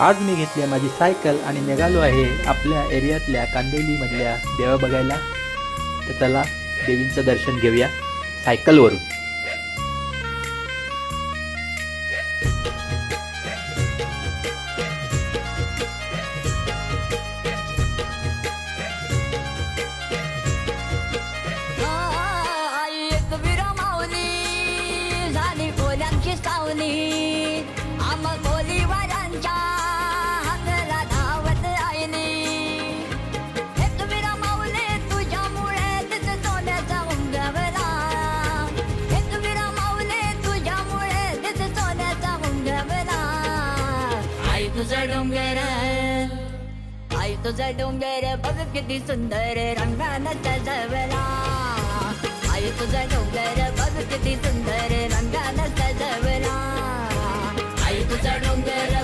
आज मी घेतली आहे माझी सायकल आणि निघालो आहे आपल्या एरियातल्या कांदिवलीमधल्या देवा बघायला. तर चला देवींचं दर्शन घेऊया सायकलवरून. तुझा डोंगर आई तुझा डोंगर बघ किती सुंदर रंगानं सजवला. आई तुझा डोंगर बघ किती सुंदर रंगानं सजवला. आई तुझा डोंगर